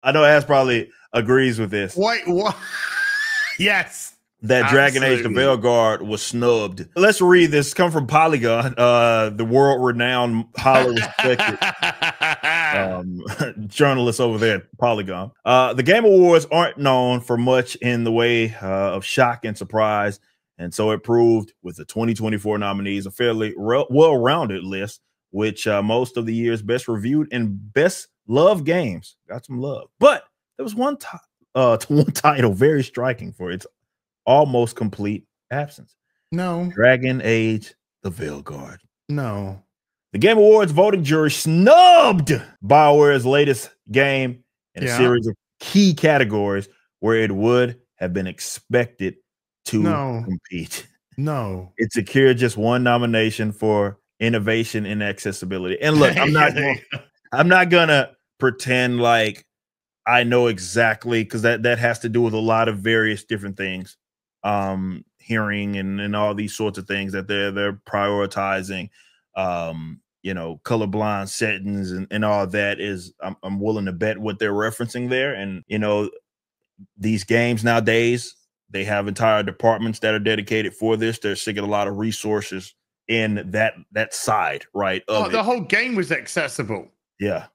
I know Ash probably agrees with this. Wait, what? Yes. That Dragon Age the Veilguard was snubbed. Let's read this. Come from Polygon, the world-renowned, highly respected journalists over there at Polygon. The Game Awards aren't known for much in the way of shock and surprise, and so it proved with the 2024 nominees a fairly well-rounded list, which most of the year's best reviewed and best loved games got some love. But there was one title very striking for its almost complete absence. No. Dragon Age the Veilguard. No. The Game Awards voting jury snubbed BioWare's latest game in a series of key categories where it would have been expected to compete. No. It secured just one nomination for innovation and accessibility. And look, I'm not gonna pretend like I know exactly, because that has to do with a lot of various different things. Hearing and all these sorts of things that they're prioritizing, you know, colorblind settings and all that is I'm willing to bet what they're referencing there. And you know, these games nowadays, they have entire departments that are dedicated for this. They're sticking a lot of resources in that side, right? The whole game was accessible. Yeah.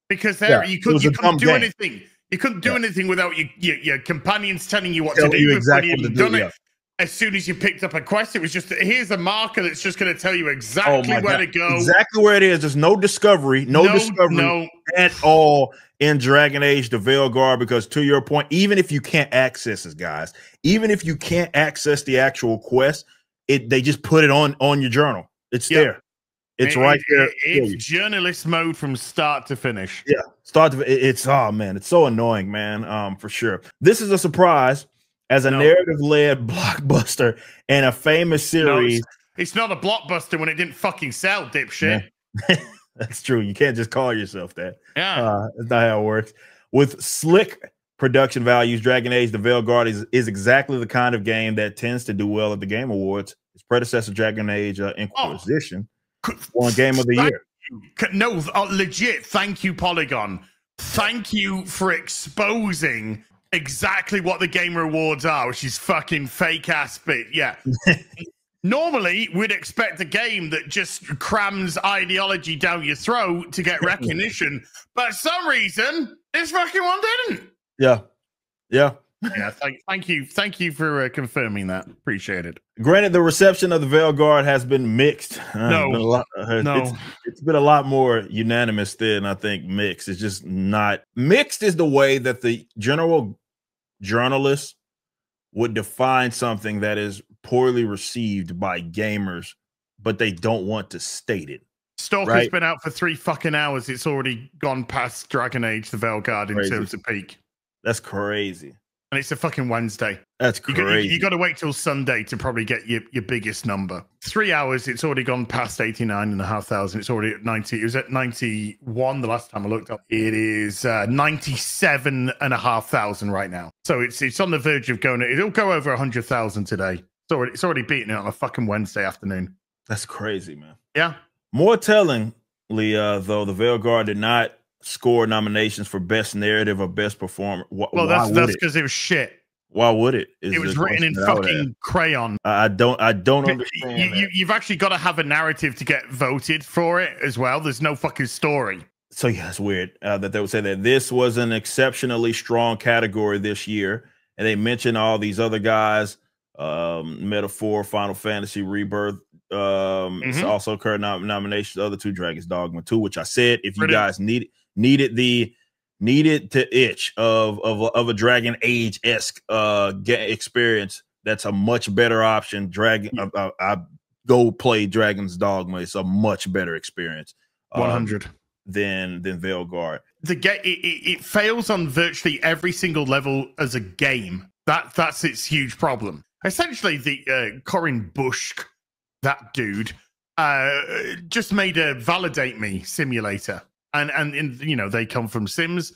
Because you couldn't do anything. You couldn't do anything without your companions telling you what to do. Exactly what to do. It. As soon as you picked up a quest, it was just, here's a marker that's just going to tell you exactly where to go. Exactly where it is. There's no discovery, discovery at all in Dragon Age the Veilguard, because to your point, even if you can't access it, guys, even if you can't access the actual quest, they just put it on your journal. It's there. It's right there. It's journalist mode from start to finish. Yeah, oh man, it's so annoying, man. For sure. This is a surprise as a narrative-led blockbuster and a famous series. It's not a blockbuster when it didn't fucking sell, dipshit. Yeah. That's true. You can't just call yourself that. Yeah, that's not how it works. With slick production values, Dragon Age the Veilguard is exactly the kind of game that tends to do well at the Game Awards. Its predecessor, Dragon Age Inquisition. One game of the year. No, legit. Thank you, Polygon. Thank you for exposing exactly what the Game Awards are, which is fucking fake ass bit. Yeah. Normally, we'd expect a game that just crams ideology down your throat to get recognition, but for some reason, this fucking one didn't. Yeah. Yeah. Yeah, thank you for confirming that. Appreciate it. Granted, the reception of the Veilguard has been mixed. It's been a lot more unanimous than I think mixed. It's just not mixed. Is the way that the general journalists would define something that is poorly received by gamers, but they don't want to state it. Stalker's been out for 3 fucking hours. It's already gone past Dragon Age the Veilguard in terms of peak. That's crazy. And it's a fucking Wednesday. That's crazy. You got to wait till Sunday to probably get your biggest number. 3 hours, it's already gone past 89,500. It's already at 90. It was at 91 the last time I looked up. It is 97,500 right now. So it's on the verge of going. It'll go over 100,000 today. It's already beaten it on a fucking Wednesday afternoon. That's crazy, man. Yeah. More tellingly, though, the Veilguard did not score nominations for best narrative or best performer. Well, that's because it was shit. Why would it? It was written in fucking crayon. I don't understand. You've actually got to have a narrative to get voted for it as well. There's no fucking story. So yeah, it's weird that they would say that this was an exceptionally strong category this year, and they mention all these other guys, Metaphor, Final Fantasy Rebirth. It's also current nominations. The other two, Dragon's Dogma 2, which I said if you guys needed to itch of a Dragon Age-esque experience, that's a much better option. I go play Dragon's Dogma. It's a much better experience. 100 than Veilguard. It fails on virtually every single level as a game. That's its huge problem. Essentially, the Corin Bush, that dude, just made a validate me simulator. And you know, they come from Sims,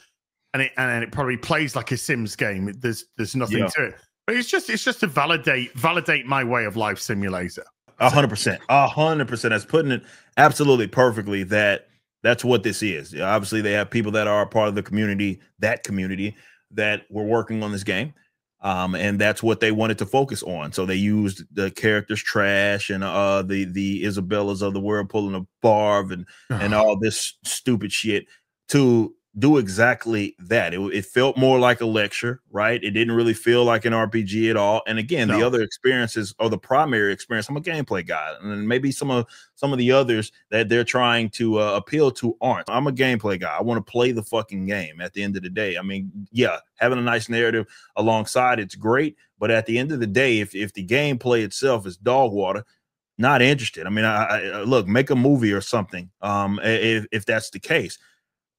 and it probably plays like a Sims game. There's nothing to it, but it's just a validate my way of life simulator. 100%. That's putting it absolutely perfectly. That That's what this is. Obviously, they have people that are a part of the community that were working on this game. And that's what they wanted to focus on. So they used the characters trash and the Isabellas of the world pulling a Barb and all this stupid shit to do exactly that. It felt more like a lecture, right? It didn't really feel like an RPG at all. And again, the other experiences or the primary experience, I'm a gameplay guy, and maybe some of the others that they're trying to appeal to aren't. I'm a gameplay guy. I want to play the fucking game at the end of the day. I mean, yeah, having a nice narrative alongside it's great, but at the end of the day, if the gameplay itself is dog water, not interested. I mean, I look, make a movie or something if that's the case.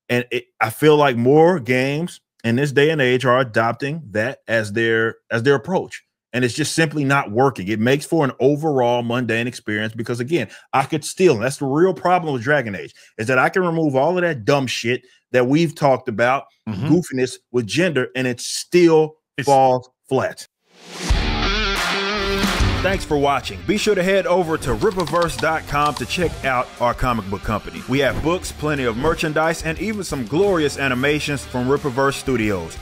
And I feel like more games in this day and age are adopting that as their approach. And it's just simply not working. It makes for an overall mundane experience because, again, I could steal. That's the real problem with Dragon Age, is that I can remove all of that dumb shit that we've talked about, goofiness with gender, and it still falls flat. Thanks for watching. Be sure to head over to Rippaverse.com to check out our comic book company. We have books, plenty of merchandise, and even some glorious animations from Rippaverse Studios.